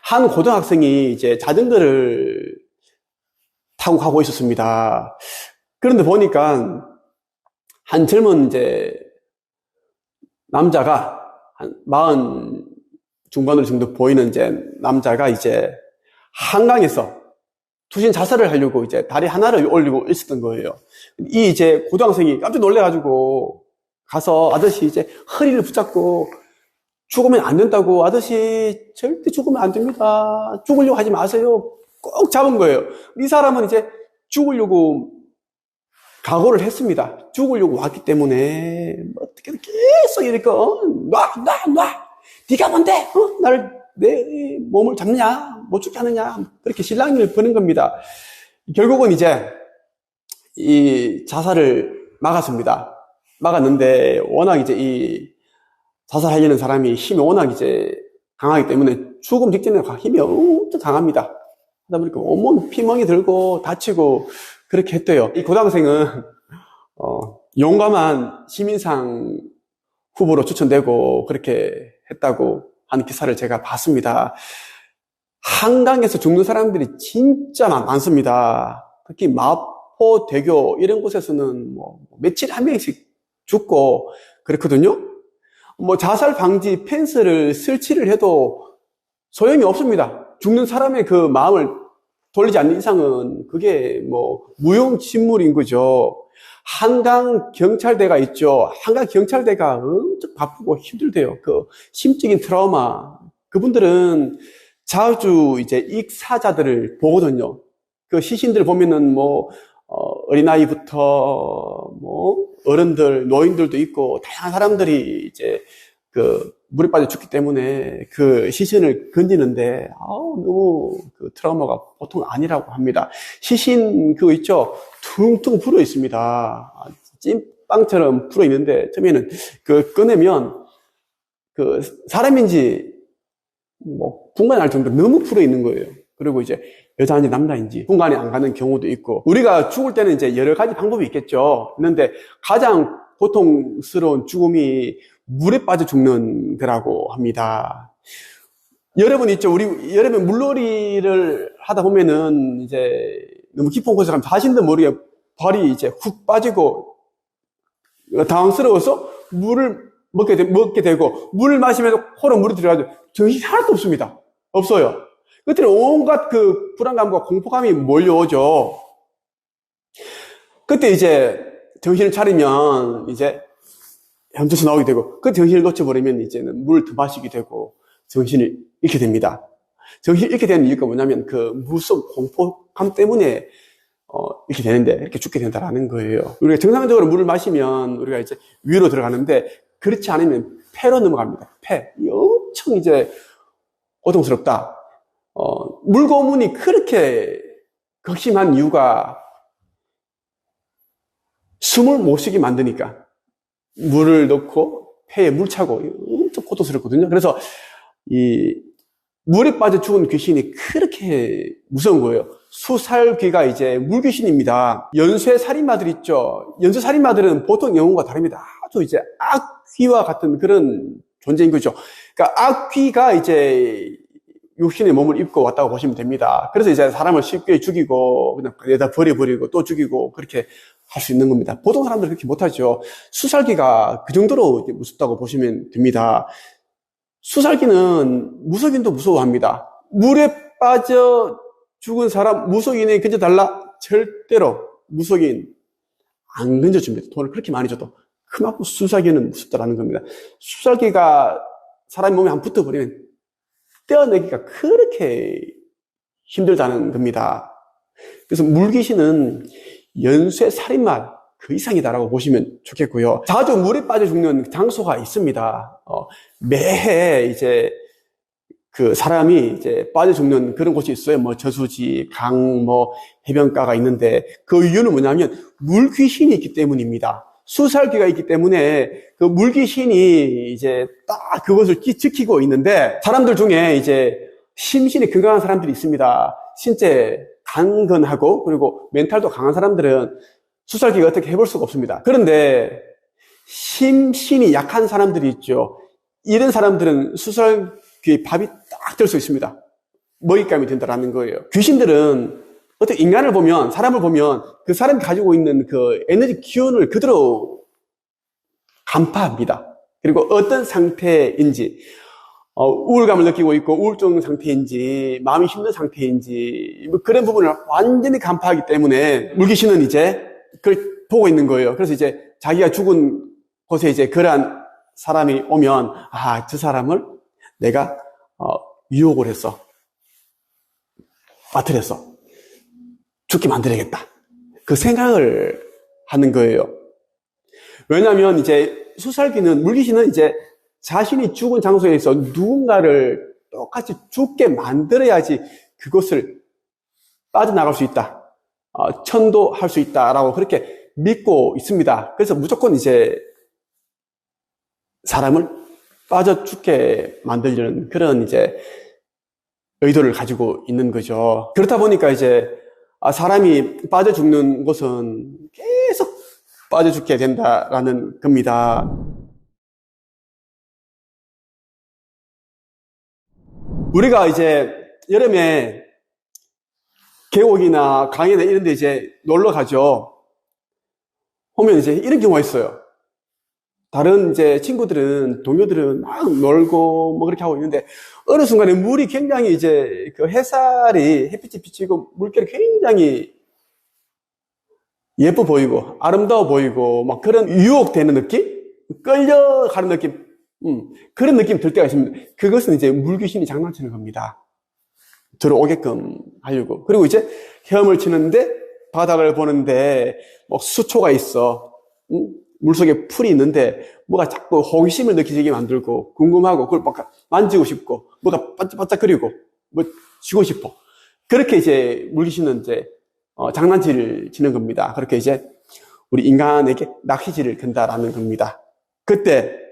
한 고등학생이 이제 자전거를 타고 가고 있었습니다. 그런데 보니까 한 젊은 이제 남자가 한 40 중반으로 정도 보이는 이제 남자가 이제 한강에서 투신 자살을 하려고 이제 다리 하나를 올리고 있었던 거예요. 이 이제 고등학생이 깜짝 놀래가지고 가서 아저씨 이제 허리를 붙잡고 죽으면 안 된다고, 아저씨 절대 죽으면 안 됩니다. 죽으려고 하지 마세요. 꼭 잡은 거예요. 이 사람은 이제 죽으려고 각오를 했습니다. 죽으려고 왔기 때문에 어떻게든 계속 이렇게 놔. 네가 뭔데? 내 몸을 잡냐? 못 죽게 하느냐? 그렇게 실랑이를 버는 겁니다. 결국은 이제 이 자살을 막았습니다. 막았는데 워낙 이제 이 자살하려는 사람이 힘이 워낙 이제 강하기 때문에 죽음 직전에 힘이 엄청 강합니다. 하다 보니까 온몸 피멍이 들고 다치고 그렇게 했대요. 이 고등학생은 용감한 시민상 후보로 추천되고 그렇게 했다고 하는 기사를 제가 봤습니다. 한강에서 죽는 사람들이 진짜 많습니다. 특히 마포대교 이런 곳에서는 뭐 며칠에 한 명씩 죽고 그렇거든요. 뭐 자살 방지 펜스를 설치를 해도 소용이 없습니다. 죽는 사람의 그 마음을 돌리지 않는 이상은 그게 뭐 무용지물인 거죠. 한강 경찰대가 있죠. 한강 경찰대가 엄청 바쁘고 힘들대요. 그 심적인 트라우마. 그분들은 자주 이제 익사자들을 보거든요. 그 시신들 보면은 뭐 어린아이부터 뭐 어른들, 노인들도 있고 다양한 사람들이 이제 그 물에 빠져 죽기 때문에 그 시신을 건지는데 너무 그 트라우마가 보통 아니라고 합니다. 시신 그거 있죠? 퉁퉁 불어 있습니다. 찐빵처럼 불어 있는데 처음에는 그 꺼내면 그 사람인지 뭐 분간이 날 정도로 너무 불어 있는 거예요. 그리고 이제 여자인지 남자인지 분간이 안 가는 경우도 있고, 우리가 죽을 때는 이제 여러 가지 방법이 있겠죠. 있는데 가장 고통스러운 죽음이 물에 빠져 죽는 거라고 합니다. 여러분 있죠? 우리 여름에 물놀이를 하다 보면은 이제 너무 깊은 곳에 가면 자신도 모르게 발이 이제 훅 빠지고 당황스러워서 물을 먹게 되고, 물을 마시면서 코로 물이 들어가도 정신이 하나도 없습니다. 없어요. 그때 온갖 그 불안감과 공포감이 몰려오죠. 그때 이제 정신을 차리면 이제 현저서 나오게 되고, 그 정신을 놓쳐버리면 이제는 물을 더 마시게 되고 정신을 잃게 됩니다. 정신을 잃게 되는 이유가 뭐냐면 그 무서운 공포감 때문에 이렇게 되는데, 이렇게 죽게 된다라는 거예요. 우리가 정상적으로 물을 마시면 우리가 이제 위로 들어가는데, 그렇지 않으면 폐로 넘어갑니다. 폐. 엄청 이제 고통스럽다. 물고문이 그렇게 극심한 이유가 숨을 못 쉬게 만드니까. 물을 넣고 폐에 물 차고 엄청 고통스럽거든요. 그래서 이 물에 빠져 죽은 귀신이 그렇게 무서운 거예요. 수살귀가 이제 물귀신입니다. 연쇄살인마들 있죠. 연쇄살인마들은 보통 영웅과 다릅니다. 아주 이제 악귀와 같은 그런 존재인 거죠. 그러니까 악귀가 이제 육신의 몸을 입고 왔다고 보시면 됩니다. 그래서 이제 사람을 쉽게 죽이고 그냥 내다 버려버리고 또 죽이고 그렇게 할 수 있는 겁니다. 보통 사람들은 그렇게 못하죠. 수살기가 그 정도로 무섭다고 보시면 됩니다. 수살기는 무속인도 무서워합니다. 물에 빠져 죽은 사람 무속인에 건져달라? 절대로 무속인 안 건져줍니다. 돈을 그렇게 많이 줘도. 그만큼 수살기는 무섭다라는 겁니다. 수살기가 사람 몸에 한 붙어버리면 떼어내기가 그렇게 힘들다는 겁니다. 그래서 물귀신은 연쇄살인마 그 이상이다라고 보시면 좋겠고요. 자주 물에 빠져 죽는 장소가 있습니다. 매해 이제 그 사람이 이제 빠져 죽는 그런 곳이 있어요. 뭐 저수지, 강, 뭐 해변가가 있는데, 그 이유는 뭐냐면 물귀신이 있기 때문입니다. 수살기가 있기 때문에 그 물귀신이 이제 딱 그것을 지키고 있는데, 사람들 중에 이제 심신이 건강한 사람들이 있습니다. 신체 강건하고 그리고 멘탈도 강한 사람들은 수살기가 어떻게 해볼 수가 없습니다. 그런데 심신이 약한 사람들이 있죠. 이런 사람들은 수살기의 밥이 딱 될 수 있습니다. 먹잇감이 된다라는 거예요. 귀신들은 어떤 인간을 보면, 사람을 보면 그 사람이 가지고 있는 그 에너지 기운을 그대로 간파합니다. 그리고 어떤 상태인지, 우울감을 느끼고 있고 우울증 상태인지, 마음이 힘든 상태인지, 뭐 그런 부분을 완전히 간파하기 때문에 물귀신은 이제 그걸 보고 있는 거예요. 그래서 이제 자기가 죽은 곳에 이제 그러한 사람이 오면, 아, 저 사람을 내가 유혹을 했어. 빠뜨렸어. 죽게 만들어야겠다. 그 생각을 하는 거예요. 왜냐하면 이제 수살기는, 물귀신은 이제 자신이 죽은 장소에서 누군가를 똑같이 죽게 만들어야지 그것을 빠져나갈 수 있다. 천도할 수 있다라고 그렇게 믿고 있습니다. 그래서 무조건 이제 사람을 빠져 죽게 만들려는 그런 이제 의도를 가지고 있는 거죠. 그렇다 보니까 이제 사람이 빠져 죽는 곳은 계속 빠져 죽게 된다라는 겁니다. 우리가 이제 여름에 계곡이나 강이나 이런 데 이제 놀러 가죠. 보면 이제 이런 경우가 있어요. 다른 이제 친구들은, 동료들은 막 놀고 뭐 그렇게 하고 있는데 어느 순간에 물이 굉장히 이제 그 햇살이, 햇빛이 비치고 물결이 굉장히 예뻐 보이고 아름다워 보이고 막 그런 유혹되는 느낌? 끌려가는 느낌? 그런 느낌이 들 때가 있습니다. 그것은 이제 물귀신이 장난치는 겁니다. 들어오게끔 하려고. 그리고 이제 헤엄을 치는데 바닥을 보는데 뭐 수초가 있어. 물속에 풀이 있는데 뭐가 자꾸 호기심을 느끼게 만들고 궁금하고 그걸 막 만지고 싶고 뭐가 반짝반짝거리고 뭐 쥐고 싶어. 그렇게 이제 물귀신은 이제 장난질을 치는 겁니다. 그렇게 이제 우리 인간에게 낚시질을 건다라는 겁니다. 그때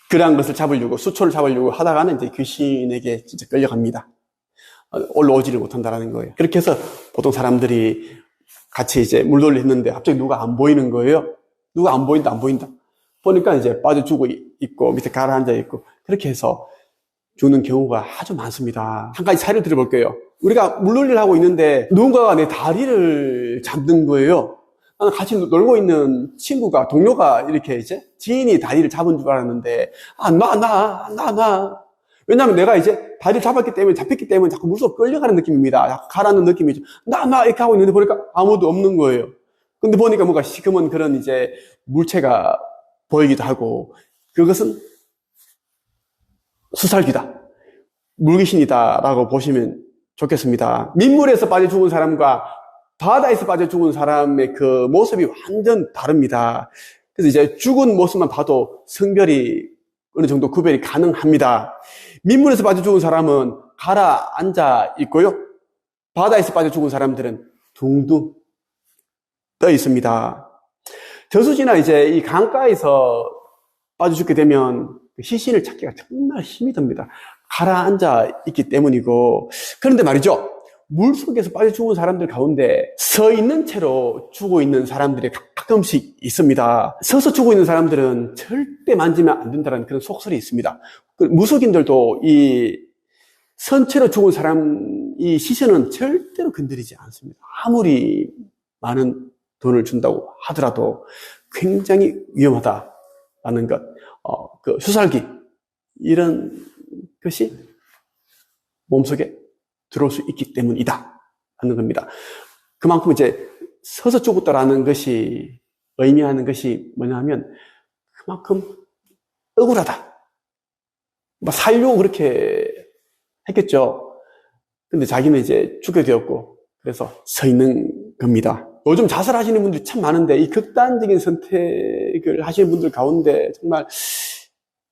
그러한 것을 잡으려고, 수초를 잡으려고 하다가는 이제 귀신에게 진짜 끌려갑니다. 올라오지를 못한다라는 거예요. 그렇게 해서 보통 사람들이 같이 이제 물놀이 했는데 갑자기 누가 안 보이는 거예요. 누가 안 보인다. 보니까 이제 빠져 죽어 있고 밑에 가라앉아 있고 그렇게 해서 죽는 경우가 아주 많습니다. 한 가지 사례를 들어볼게요. 우리가 물놀이를 하고 있는데 누군가가 내 다리를 잡는 거예요. 나는 같이 놀고 있는 친구가, 동료가 이렇게 이제 지인이 다리를 잡은 줄 알았는데 나. 왜냐하면 내가 이제 다리를 잡혔기 때문에 자꾸 물속 끌려가는 느낌입니다. 자꾸 가라앉는 느낌이죠. 나 이렇게 하고 있는데 보니까 아무도 없는 거예요. 근데 보니까 뭔가 시커먼 그런 이제 물체가 보이기도 하고 그것은 수살기다. 물귀신이다라고 보시면 좋겠습니다. 민물에서 빠져 죽은 사람과 바다에서 빠져 죽은 사람의 그 모습이 완전 다릅니다. 그래서 이제 죽은 모습만 봐도 성별이 어느 정도 구별이 가능합니다. 민물에서 빠져 죽은 사람은 가라앉아 있고요. 바다에서 빠져 죽은 사람들은 둥둥 떠 있습니다. 저수지나 이제 이 강가에서 빠져 죽게 되면 시신을 찾기가 정말 힘이 듭니다. 가라앉아 있기 때문이고. 그런데 말이죠. 물속에서 빠져 죽은 사람들 가운데 서 있는 채로 죽어 있는 사람들이 가끔씩 있습니다. 서서 죽어 있는 사람들은 절대 만지면 안 된다는 그런 속설이 있습니다. 무속인들도 이 선체로 죽은 사람, 이 시신은 절대로 건드리지 않습니다. 아무리 많은 돈을 준다고 하더라도 굉장히 위험하다라는 것, 그 수살기, 이런 것이 몸속에 들어올 수 있기 때문이다 하는 겁니다. 그만큼 이제 서서 죽었다라는 것이 의미하는 것이 뭐냐면 그만큼 억울하다. 뭐 살려고 그렇게 했겠죠. 근데 자기는 이제 죽게 되었고 그래서 서 있는 겁니다. 요즘 자살하시는 분들이 참 많은데 이 극단적인 선택을 하시는 분들 가운데 정말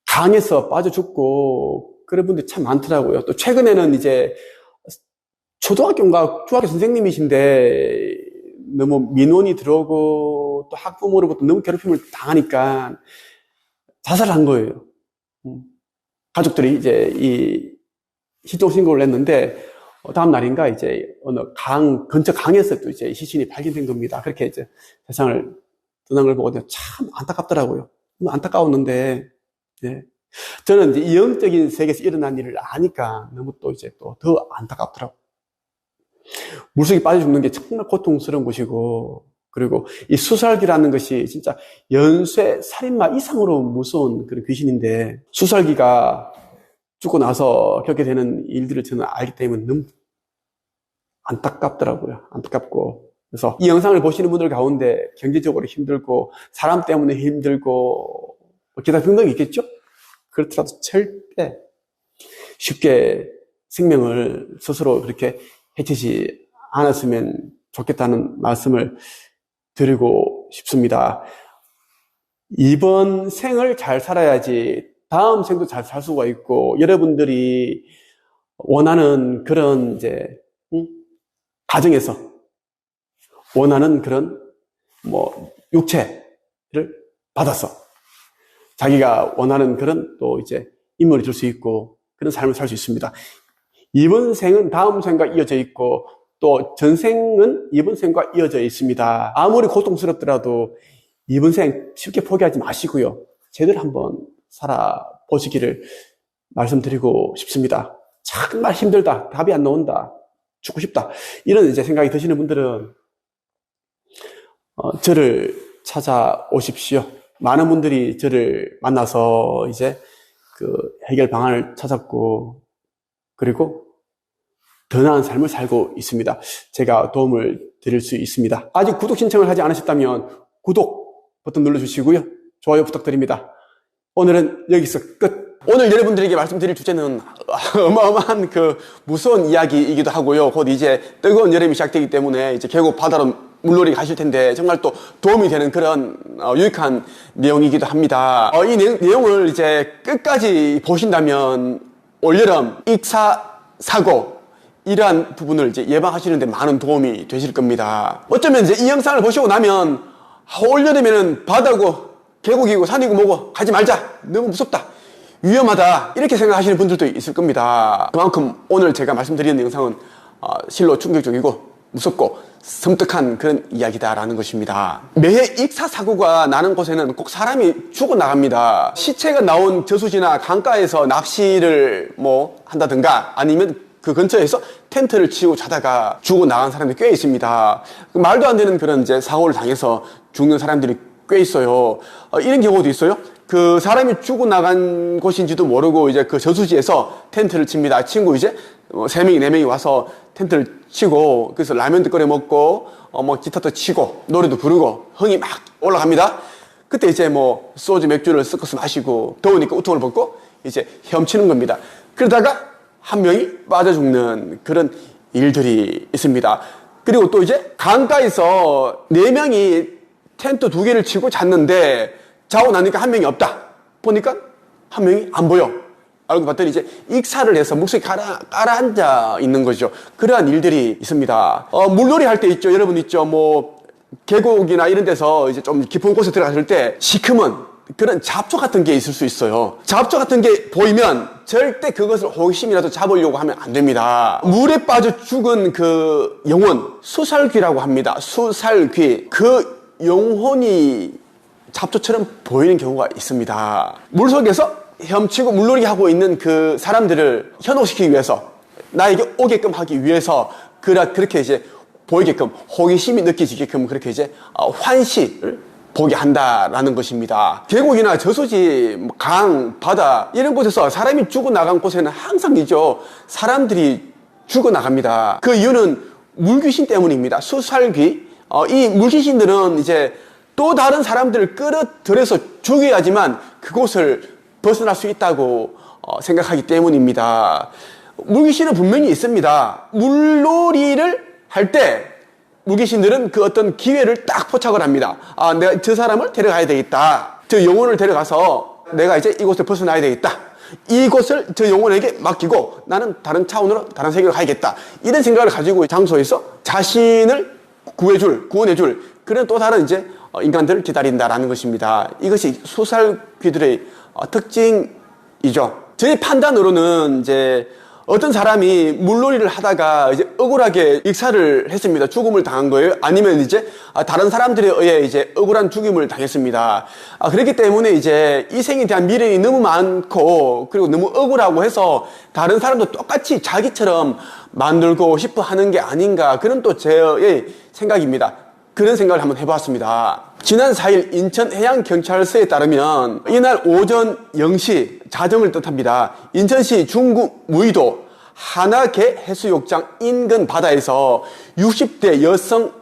강에서 빠져 죽고 그런 분들이 참 많더라고요. 또 최근에는 이제 초등학교인가 중학교 선생님이신데 너무 민원이 들어오고 또 학부모로부터 너무 괴롭힘을 당하니까 자살을 한 거예요. 가족들이 이제 이 실종 신고를 했는데 다음 날인가 이제 어느 근처 강에서 또 이제 시신이 발견된 겁니다. 그렇게 이제 세상을 떠난 걸 보고 참 안타깝더라고요. 안타까웠는데, 예. 저는 이제 이 영적인 세계에서 일어난 일을 아니까 너무 또 이제 또 더 안타깝더라고요. 물속에 빠져 죽는 게 정말 고통스러운 것이고, 그리고 이 수살기라는 것이 진짜 연쇄 살인마 이상으로 무서운 그런 귀신인데, 수살기가 죽고 나서 겪게 되는 일들을 저는 알기 때문에 너무 안타깝더라고요. 안타깝고. 그래서 이 영상을 보시는 분들 가운데 경제적으로 힘들고, 사람 때문에 힘들고, 기타 등등이 있겠죠? 그렇더라도 절대 쉽게 생명을 스스로 그렇게 해치지 않았으면 좋겠다는 말씀을 드리고 싶습니다. 이번 생을 잘 살아야지 다음 생도 잘 살 수가 있고, 여러분들이 원하는 그런 이제 가정에서 원하는 그런 육체를 받아서 자기가 원하는 그런 또 이제 인물이 될 수 있고 그런 삶을 살 수 있습니다. 이번 생은 다음 생과 이어져 있고 또 전생은 이번 생과 이어져 있습니다. 아무리 고통스럽더라도 이번 생 쉽게 포기하지 마시고요. 제대로 한번 살아보시기를 말씀드리고 싶습니다. 정말 힘들다. 답이 안 나온다. 죽고 싶다. 이런 이제 생각이 드시는 분들은 저를 찾아오십시오. 많은 분들이 저를 만나서 이제 그 해결 방안을 찾았고, 그리고 더 나은 삶을 살고 있습니다. 제가 도움을 드릴 수 있습니다. 아직 구독 신청을 하지 않으셨다면 구독 버튼 눌러주시고요. 좋아요 부탁드립니다. 오늘은 여기서 끝. 오늘 여러분들에게 말씀드릴 주제는 어마어마한 그 무서운 이야기이기도 하고요. 곧 이제 뜨거운 여름이 시작되기 때문에 이제 계곡 바다로 물놀이 가실 텐데 정말 또 도움이 되는 그런 유익한 내용이기도 합니다. 이 내용을 이제 끝까지 보신다면 올여름 익사 사고 이러한 부분을 이제 예방하시는데 많은 도움이 되실 겁니다. 어쩌면 이제 이 영상을 보시고 나면 올여름에는 바다고 계곡이고 산이고 뭐고 가지 말자, 너무 무섭다, 위험하다, 이렇게 생각하시는 분들도 있을 겁니다. 그만큼 오늘 제가 말씀드리는 영상은 실로 충격적이고 무섭고 섬뜩한 그런 이야기다라는 것입니다. 매해 익사사고가 나는 곳에는 꼭 사람이 죽어나갑니다. 시체가 나온 저수지나 강가에서 낚시를 한다든가 아니면 그 근처에서 텐트를 치고 자다가 죽어나간 사람들이 꽤 있습니다. 말도 안 되는 그런 이제 사고를 당해서 죽는 사람들이 꽤 있어요. 이런 경우도 있어요. 그 사람이 죽어나간 곳인지도 모르고 이제 그 저수지에서 텐트를 칩니다. 친구 이제 3명이 4명이 와서 텐트를 치고 그래서 라면도 끓여 먹고 기타도 치고 노래도 부르고 흥이 막 올라갑니다. 그때 이제 소주 맥주를 섞어서 마시고 더우니까 우통을 벗고 이제 헤엄치는 겁니다. 그러다가 한 명이 빠져 죽는 그런 일들이 있습니다. 그리고 또 이제 강가에서 4명이 텐트 2개를 치고 잤는데 자고 나니까 한 명이 없다. 보니까 한 명이 안 보여. 알고 봤더니 이제 익사를 해서 물속에 가라앉아 있는 거죠. 그러한 일들이 있습니다. 물놀이 할 때 있죠. 여러분 있죠. 계곡이나 이런 데서 이제 좀 깊은 곳에 들어갔을 때 시커먼 그런 잡초 같은 게 있을 수 있어요. 잡초 같은 게 보이면 절대 그것을 호기심이라도 잡으려고 하면 안 됩니다. 물에 빠져 죽은 그 영혼, 수살귀라고 합니다. 수살귀. 그 영혼이 잡초처럼 보이는 경우가 있습니다. 물속에서 헤엄치고 물놀이 하고 있는 그 사람들을 현혹시키기 위해서, 나에게 오게끔 하기 위해서 그렇게 이제 보이게끔, 호기심이 느껴지게끔 그렇게 이제 환시를 보게 한다라는 것입니다. 계곡이나 저수지, 강, 바다 이런 곳에서 사람이 죽어나간 곳에는 항상이죠, 사람들이 죽어나갑니다. 그 이유는 물귀신 때문입니다. 수살귀. 이 물귀신들은 이제 또 다른 사람들을 끌어들여서 죽여야지만 그곳을 벗어날 수 있다고 생각하기 때문입니다. 물귀신은 분명히 있습니다. 물놀이를 할 때 물귀신들은 그 어떤 기회를 딱 포착을 합니다. 내가 저 사람을 데려가야 되겠다. 저 영혼을 데려가서 내가 이제 이곳을 벗어나야 되겠다. 이곳을 저 영혼에게 맡기고 나는 다른 차원으로 다른 세계로 가야겠다. 이런 생각을 가지고 장소에서 자신을 구원해줄 그런 또 다른 이제 인간들을 기다린다라는 것입니다. 이것이 수살귀들의 특징이죠. 저희 판단으로는 이제 어떤 사람이 물놀이를 하다가 이제 억울하게 익사를 했습니다. 죽음을 당한 거예요. 아니면 이제 다른 사람들에 의해 이제 억울한 죽임을 당했습니다. 그렇기 때문에 이제 이 생에 대한 미련이 너무 많고 그리고 너무 억울하고 해서 다른 사람도 똑같이 자기처럼 만들고 싶어 하는 게 아닌가, 그런 또 제 생각입니다. 그런 생각을 한번 해봤습니다. 지난 4일 인천해양경찰서에 따르면 이날 오전 0시, 자정을 뜻합니다. 인천시 중구 무의도 하나개 해수욕장 인근 바다에서 60대 여성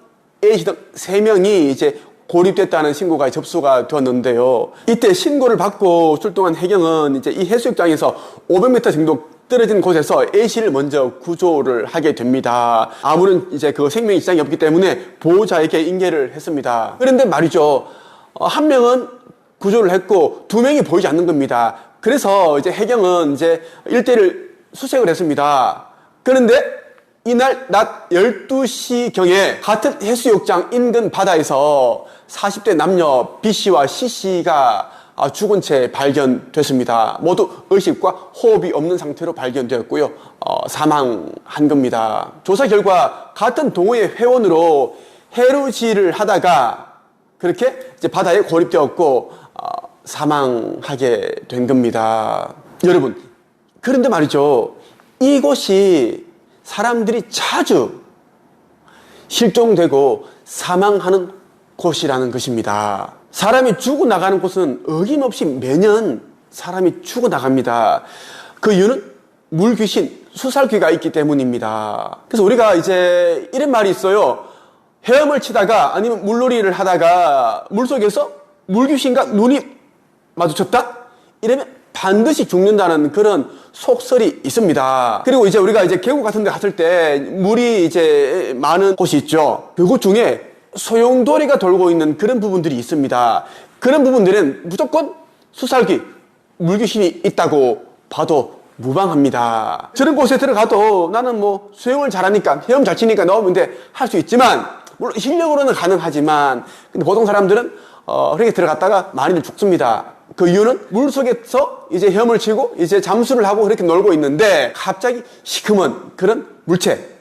A씨 등 3명이 이제 고립됐다는 신고가 접수가 되었는데요. 이때 신고를 받고 출동한 해경은 이제 이 해수욕장에서 500m 정도 떨어진 곳에서 A씨를 먼저 구조를 하게 됩니다. 아무런 이제 그 생명에 지장이 없기 때문에 보호자에게 인계를 했습니다. 그런데 말이죠. 한 명은 구조를 했고 2명이 보이지 않는 겁니다. 그래서 이제 해경은 이제 일대를 수색을 했습니다. 그런데 이날 낮 12시경에 같은 해수욕장 인근 바다에서 40대 남녀 B씨와 C씨가 죽은 채 발견됐습니다. 모두 의식과 호흡이 없는 상태로 발견되었고요. 사망한 겁니다. 조사 결과 같은 동호회 회원으로 해루질을 하다가 그렇게 이제 바다에 고립되었고 사망하게 된 겁니다. 여러분, 그런데 말이죠. 이곳이 사람들이 자주 실종되고 사망하는 곳이라는 것입니다. 사람이 죽어나가는 곳은 어김없이 매년 사람이 죽어나갑니다. 그 이유는 물귀신, 수살귀가 있기 때문입니다. 그래서 우리가 이제 이런 말이 있어요. 헤엄을 치다가 아니면 물놀이를 하다가 물속에서 물귀신과 눈이 마주쳤다? 이러면 반드시 죽는다는 그런 속설이 있습니다. 그리고 이제 우리가 이제 계곡 같은 데 갔을 때 물이 이제 많은 곳이 있죠. 그곳 중에 소용돌이가 돌고 있는 그런 부분들이 있습니다. 그런 부분들은 무조건 수살귀, 물귀신이 있다고 봐도 무방합니다. 저런 곳에 들어가도 나는 뭐 수영을 잘하니까, 헤엄 잘 치니까 나오면 돼 할 수 있지만, 물론 실력으로는 가능하지만, 근데 보통 사람들은 그렇게 들어갔다가 많이들 죽습니다. 그 이유는 물속에서 이제 헤엄을 치고 이제 잠수를 하고 그렇게 놀고 있는데 갑자기 시커먼 그런 물체,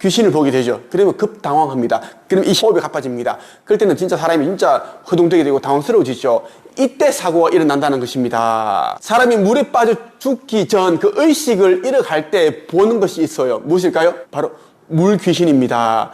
귀신을 보게 되죠. 그러면 급당황합니다. 그러면 이 호흡이 가빠집니다. 그럴 때는 진짜 사람이 진짜 허둥대게 되고 당황스러워지죠. 이때 사고가 일어난다는 것입니다. 사람이 물에 빠져 죽기 전 그 의식을 잃어갈 때 보는 것이 있어요. 무엇일까요? 바로 물귀신입니다.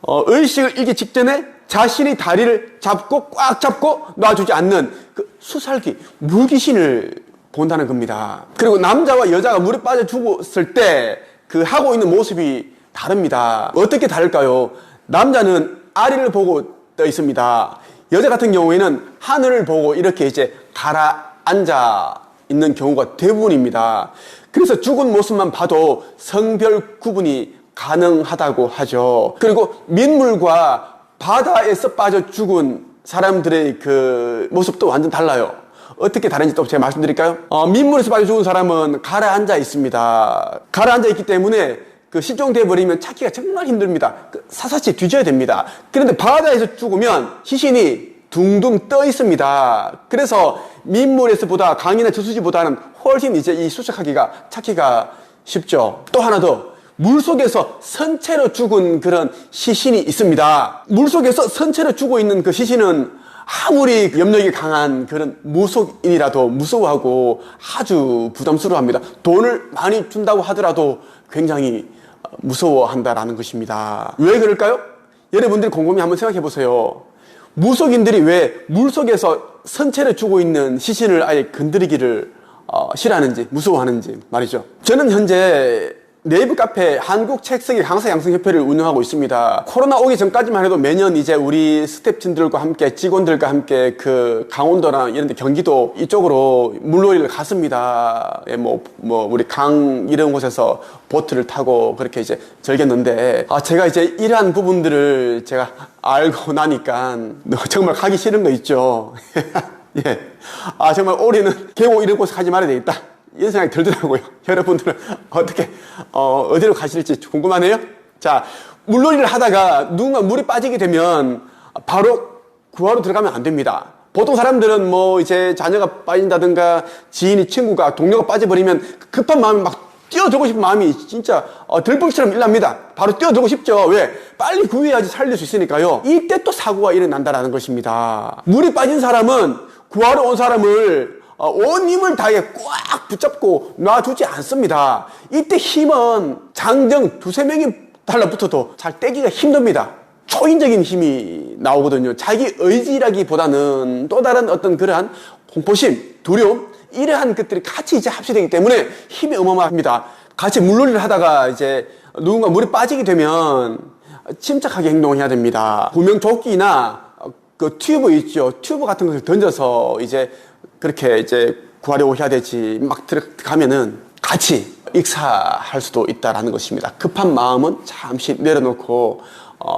의식을 잃기 직전에 자신이 다리를 잡고 꽉 잡고 놔주지 않는 그 수살귀, 물귀신을 본다는 겁니다. 그리고 남자와 여자가 물에 빠져 죽었을 때 그 하고 있는 모습이 다릅니다. 어떻게 다를까요? 남자는 아래를 보고 떠 있습니다. 여자 같은 경우에는 하늘을 보고 이렇게 이제 가라앉아 있는 경우가 대부분입니다. 그래서 죽은 모습만 봐도 성별 구분이 가능하다고 하죠. 그리고 민물과 바다에서 빠져 죽은 사람들의 그 모습도 완전 달라요. 어떻게 다른지 또 제가 말씀드릴까요? 민물에서 빠져 죽은 사람은 가라앉아 있습니다. 가라앉아 있기 때문에 그 실종돼 버리면 찾기가 정말 힘듭니다. 사사치 뒤져야 됩니다. 그런데 바다에서 죽으면 시신이 둥둥 떠 있습니다. 그래서 민물에서보다 강이나 저수지보다는 훨씬 이제 이 수색하기가 찾기가 쉽죠. 또 하나 더. 물속에서 선체로 죽은 그런 시신이 있습니다. 물속에서 선체로 죽어 있는 그 시신은 아무리 염력이 강한 그런 무속인이라도 무서워하고 아주 부담스러워합니다. 돈을 많이 준다고 하더라도 굉장히 무서워한다라는 것입니다. 왜 그럴까요? 여러분들이 곰곰이 한번 생각해 보세요. 무속인들이 왜 물속에서 선체로 죽어 있는 시신을 아예 건드리기를 싫어하는지, 무서워하는지 말이죠. 저는 현재 네이버 카페 한국책쓰기 강사 양성협회를 운영하고 있습니다. 코로나 오기 전까지만 해도 매년 이제 우리 스태프진들과 함께 직원들과 함께 그 강원도나 이런 데 경기도 이쪽으로 물놀이를 갔습니다. 우리 강 이런 곳에서 보트를 타고 그렇게 이제 즐겼는데 제가 이제 이러한 부분들을 제가 알고 나니까 정말 가기 싫은 거 있죠. 예. 정말 올해는 계곡 이런 곳에 가지 말아야 되겠다, 이런 생각이 들더라고요. 여러분들은 어떻게 어디로 가실지 궁금하네요. 자, 물놀이를 하다가 누군가 물에 빠지게 되면 바로 구하러 들어가면 안 됩니다. 보통 사람들은 뭐 이제 자녀가 빠진다든가 지인이 친구가 동료가 빠져버리면 급한 마음에 막 뛰어들고 싶은 마음이 진짜 들불처럼 일납니다. 바로 뛰어들고 싶죠. 왜? 빨리 구해야지 살릴 수 있으니까요. 이때 또 사고가 일어난다라는 것입니다. 물에 빠진 사람은 구하러 온 사람을 온 힘을 다해 꽉 붙잡고 놔주지 않습니다. 이때 힘은 장정 두세 명이 달라붙어도 잘 떼기가 힘듭니다. 초인적인 힘이 나오거든요. 자기 의지라기보다는 또 다른 어떤 그러한 공포심, 두려움, 이러한 것들이 같이 이제 합치되기 때문에 힘이 어마어마합니다. 같이 물놀이를 하다가 이제 누군가 물에 빠지게 되면 침착하게 행동해야 됩니다. 구명조끼나 그 튜브 있죠. 튜브 같은 것을 던져서 이제 그렇게 이제 구하려고 해야 되지. 막 들어가면은 같이 익사할 수도 있다라는 것입니다. 급한 마음은 잠시 내려놓고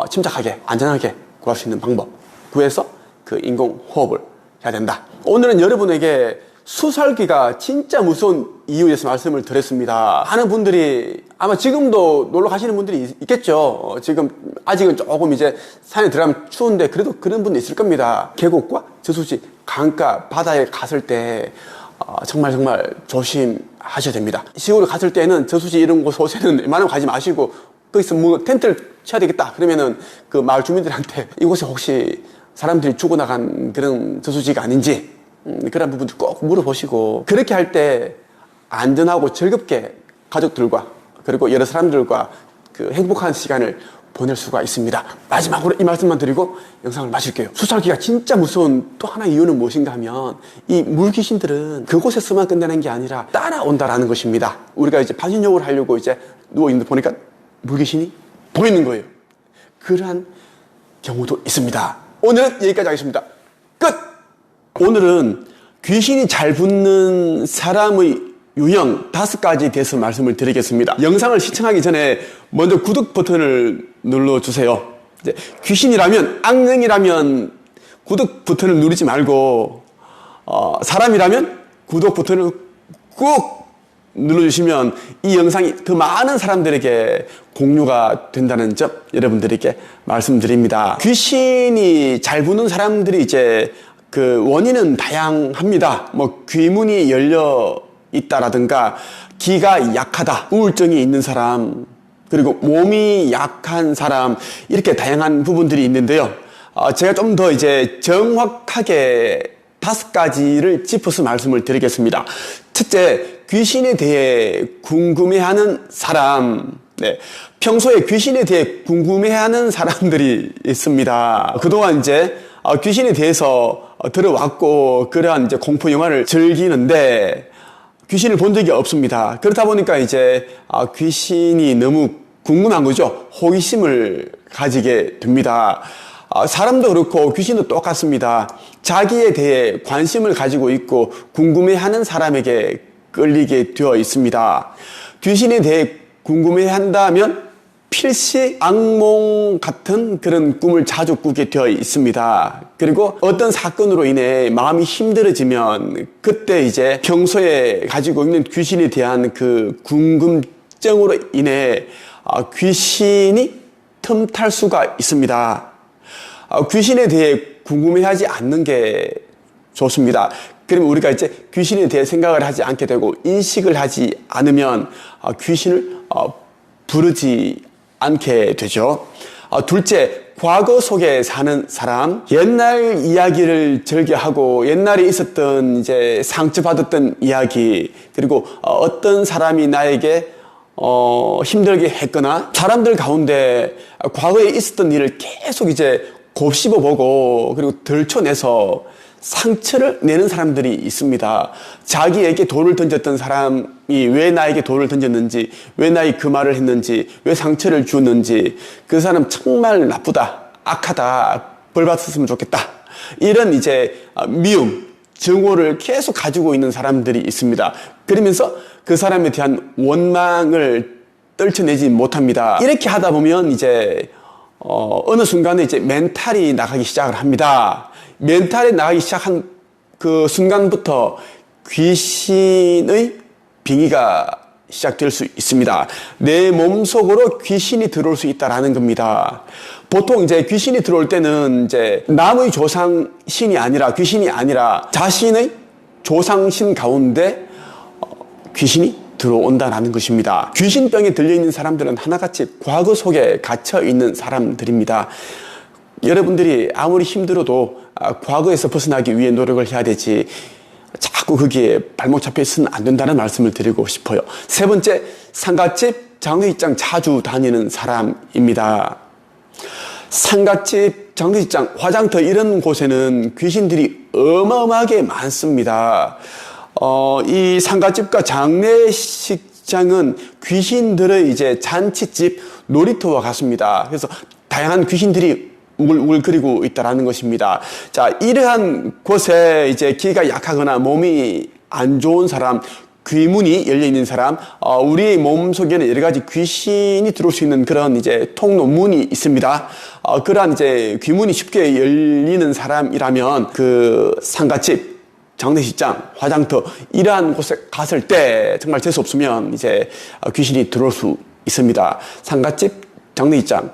침착하게 안전하게 구할 수 있는 방법 구해서 그 인공호흡을 해야 된다. 오늘은 여러분에게 수살기가 진짜 무서운 이유에 대해서 말씀을 드렸습니다. 많은 분들이 아마 지금도 놀러 가시는 분들이 있겠죠. 지금 아직은 조금 이제 산에 들어가면 추운데 그래도 그런 분도 있을 겁니다. 계곡과 저수지, 강가, 바다에 갔을 때 정말 조심하셔야 됩니다. 시골에 갔을 때는 저수지 이런 곳에는 웬만하면 가지 마시고 거기서 뭐 텐트를 쳐야 되겠다 그러면은 그 마을 주민들한테 이곳에 혹시 사람들이 죽어나간 그런 저수지가 아닌지 그런 부분들 꼭 물어보시고, 그렇게 할 때 안전하고 즐겁게 가족들과 그리고 여러 사람들과 그 행복한 시간을 보낼 수가 있습니다. 마지막으로 이 말씀만 드리고 영상을 마칠게요. 수살기가 진짜 무서운 또 하나의 이유는 무엇인가 하면 이 물귀신들은 그곳에서만 끝내는 게 아니라 따라온다라는 것입니다. 우리가 이제 반신욕을 하려고 이제 누워있는데 보니까 물귀신이 보이는 거예요. 그러한 경우도 있습니다. 오늘은 여기까지 하겠습니다. 끝! 오늘은 귀신이 잘 붙는 사람의 유형 5가지에 대해서 말씀을 드리겠습니다. 영상을 시청하기 전에 먼저 구독 버튼을 눌러주세요. 귀신이라면, 악령이라면 구독 버튼을 누르지 말고 사람이라면 구독 버튼을 꾹 눌러주시면 이 영상이 더 많은 사람들에게 공유가 된다는 점 여러분들에게 말씀드립니다. 귀신이 잘 붙는 사람들이 이제 그 원인은 다양합니다. 뭐 귀문이 열려 있다라든가 기가 약하다, 우울증이 있는 사람, 그리고 몸이 약한 사람, 이렇게 다양한 부분들이 있는데요. 제가 좀 더 이제 정확하게 5가지를 짚어서 말씀을 드리겠습니다. 첫째, 귀신에 대해 궁금해하는 사람. 네, 평소에 귀신에 대해 궁금해하는 사람들이 있습니다. 그동안 이제 귀신에 대해서 들어왔고 그러한 이제 공포 영화를 즐기는데 귀신을 본 적이 없습니다. 그렇다 보니까 이제 귀신이 너무 궁금한 거죠. 호기심을 가지게 됩니다. 사람도 그렇고 귀신도 똑같습니다. 자기에 대해 관심을 가지고 있고 궁금해하는 사람에게 끌리게 되어 있습니다. 귀신에 대해 궁금해한다면 필시 악몽 같은 그런 꿈을 자주 꾸게 되어 있습니다. 그리고 어떤 사건으로 인해 마음이 힘들어지면 그때 이제 평소에 가지고 있는 귀신에 대한 그 궁금증으로 인해 귀신이 틈탈 수가 있습니다. 귀신에 대해 궁금해하지 않는 게 좋습니다. 그러면 우리가 이제 귀신에 대해 생각을 하지 않게 되고 인식을 하지 않으면 귀신을 부르지 않게 되죠. 둘째, 과거 속에 사는 사람, 옛날 이야기를 즐겨하고 옛날에 있었던 이제 상처받았던 이야기, 그리고 어떤 사람이 나에게 힘들게 했거나 사람들 가운데 과거에 있었던 일을 계속 이제 곱씹어 보고 그리고 들춰내서 상처를 내는 사람들이 있습니다. 자기에게 돌을 던졌던 사람이 왜 나에게 돌을 던졌는지, 왜 나에게 그 말을 했는지, 왜 상처를 주었는지, 그 사람 정말 나쁘다, 악하다, 벌 받았으면 좋겠다, 이런 이제 미움, 증오를 계속 가지고 있는 사람들이 있습니다. 그러면서 그 사람에 대한 원망을 떨쳐내지 못합니다. 이렇게 하다 보면 이제 어느 순간에 이제 멘탈이 나가기 시작을 합니다. 멘탈이 나가기 시작한 그 순간부터 귀신의 빙의가 시작될 수 있습니다. 내 몸속으로 귀신이 들어올 수 있다라는 겁니다. 보통 이제 귀신이 들어올 때는 이제 남의 조상신이 아니라, 귀신이 아니라 자신의 조상신 가운데 귀신이 들어온다는 것입니다. 귀신병에 들려있는 사람들은 하나같이 과거 속에 갇혀있는 사람들입니다. 여러분들이 아무리 힘들어도 과거에서 벗어나기 위해 노력을 해야 되지 자꾸 거기에 발목 잡혀 있으면 안 된다는 말씀을 드리고 싶어요. 세 번째, 상갓집, 장례식장 자주 다니는 사람입니다. 상갓집, 장례식장, 화장터 이런 곳에는 귀신들이 어마어마하게 많습니다. 이 상갓집과 장례식장은 귀신들의 이제 잔치집, 놀이터와 같습니다. 그래서 다양한 귀신들이 우글우글거리고 있다라는 것입니다. 자, 이러한 곳에 이제 기가 약하거나 몸이 안 좋은 사람, 귀문이 열려 있는 사람, 우리 몸 속에는 여러 가지 귀신이 들어올 수 있는 그런 이제 통로문이 있습니다. 그러한 이제 귀문이 쉽게 열리는 사람이라면 그 상갓집, 장례식장, 화장터 이러한 곳에 갔을 때 정말 재수 없으면 이제 귀신이 들어올 수 있습니다. 상갓집, 장례식장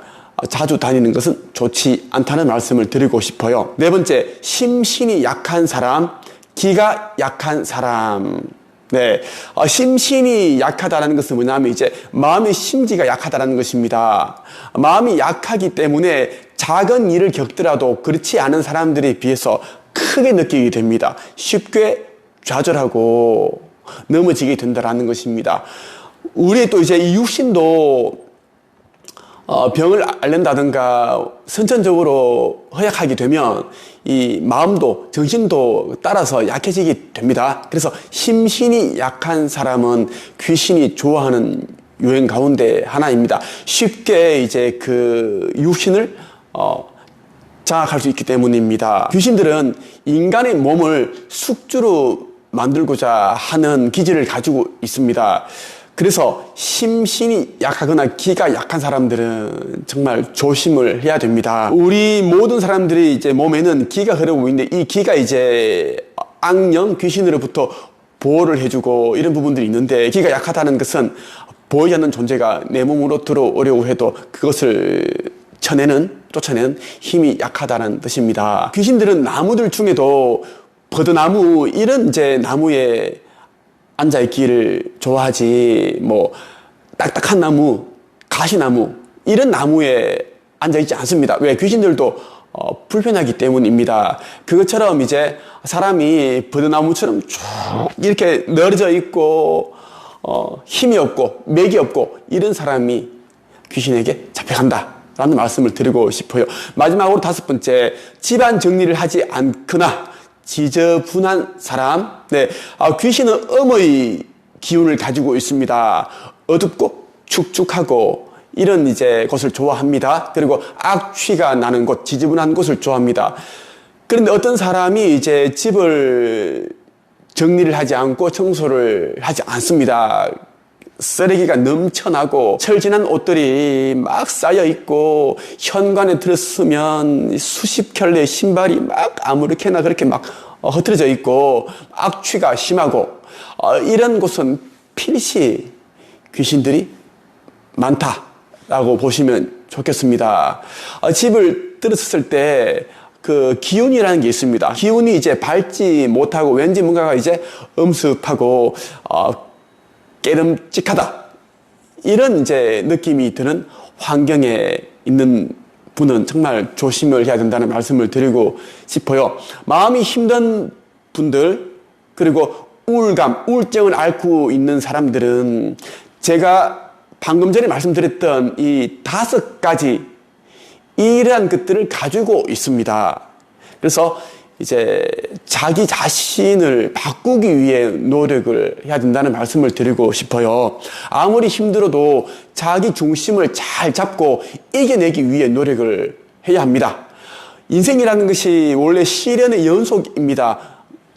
자주 다니는 것은 좋지 않다는 말씀을 드리고 싶어요. 네 번째, 심신이 약한 사람, 기가 약한 사람. 네, 심신이 약하다는 것은 뭐냐면 이제 마음의 심지가 약하다는 것입니다. 마음이 약하기 때문에 작은 일을 겪더라도 그렇지 않은 사람들에 비해서 크게 느끼게 됩니다. 쉽게 좌절하고 넘어지게 된다는 것입니다. 우리 또 이제 이 육신도 병을 앓는다든가 선천적으로 허약하게 되면 이 마음도 정신도 따라서 약해지게 됩니다. 그래서 심신이 약한 사람은 귀신이 좋아하는 유행 가운데 하나입니다. 쉽게 이제 그 육신을 장악할 수 있기 때문입니다. 귀신들은 인간의 몸을 숙주로 만들고자 하는 기질을 가지고 있습니다. 그래서 심신이 약하거나 기가 약한 사람들은 정말 조심을 해야 됩니다. 우리 모든 사람들이 이제 몸에는 기가 흐르고 있는데 이 기가 이제 악령, 귀신으로부터 보호를 해주고 이런 부분들이 있는데 기가 약하다는 것은 보이지 않는 존재가 내 몸으로 들어오려고 해도 그것을 쫓아내는 힘이 약하다는 뜻입니다. 귀신들은 나무들 중에도 버드나무 이런 이제 나무에 앉아있기를 좋아하지 뭐 딱딱한 나무, 가시나무 이런 나무에 앉아있지 않습니다. 왜? 귀신들도 불편하기 때문입니다. 그것처럼 이제 사람이 버드나무처럼 쭉 이렇게 늘어져 있고 힘이 없고 맥이 없고 이런 사람이 귀신에게 잡혀간다 라는 말씀을 드리고 싶어요. 마지막으로 다섯 번째, 집안 정리를 하지 않거나 지저분한 사람. 네, 귀신은 음의 기운을 가지고 있습니다. 어둡고 축축하고 이런 이제 곳을 좋아합니다. 그리고 악취가 나는 곳, 지저분한 곳을 좋아합니다. 그런데 어떤 사람이 이제 집을 정리를 하지 않고 청소를 하지 않습니다. 쓰레기가 넘쳐나고 철진한 옷들이 막 쌓여 있고 현관에 들었으면 수십 켤레의 신발이 막 아무렇게나 그렇게 막 흩어져 있고 악취가 심하고 이런 곳은 필시 귀신들이 많다라고 보시면 좋겠습니다. 집을 들었을 때 그 기운이라는 게 있습니다. 기운이 이제 밝지 못하고 왠지 뭔가가 이제 엄습하고 깨름직하다 이런 이제 느낌이 드는 환경에 있는 분은 정말 조심을 해야 된다는 말씀을 드리고 싶어요. 마음이 힘든 분들 그리고 우울감, 우울증을 앓고 있는 사람들은 제가 방금 전에 말씀드렸던 이 5가지 이러한 것들을 가지고 있습니다. 그래서 이제 자기 자신을 바꾸기 위해 노력을 해야 된다는 말씀을 드리고 싶어요. 아무리 힘들어도 자기 중심을 잘 잡고 이겨내기 위해 노력을 해야 합니다. 인생이라는 것이 원래 시련의 연속입니다.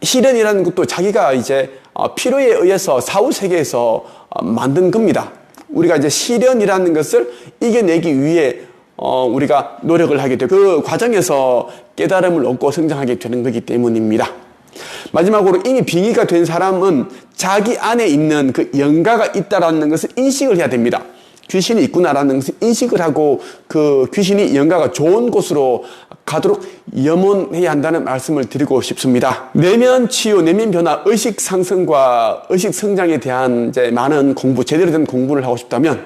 시련이라는 것도 자기가 이제 필요에 의해서 사후세계에서 만든 겁니다. 우리가 이제 시련이라는 것을 이겨내기 위해 우리가 노력을 하게 되고 그 과정에서 깨달음을 얻고 성장하게 되는 거기 때문입니다. 마지막으로 이미 빙의가 된 사람은 자기 안에 있는 그 영가가 있다라는 것을 인식을 해야 됩니다. 귀신이 있구나라는 것을 인식을 하고 그 귀신이 영가가 좋은 곳으로 가도록 염원해야 한다는 말씀을 드리고 싶습니다. 내면 치유, 내면 변화, 의식 상승과 의식 성장에 대한 이제 많은 공부, 제대로 된 공부를 하고 싶다면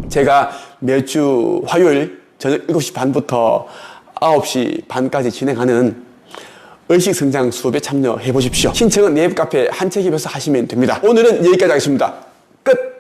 제가 매주 화요일 저녁 7시 반부터 9시 반까지 진행하는 의식 성장 수업에 참여해 보십시오. 신청은 네이버 카페 한책입에서 하시면 됩니다. 오늘은 여기까지 하겠습니다.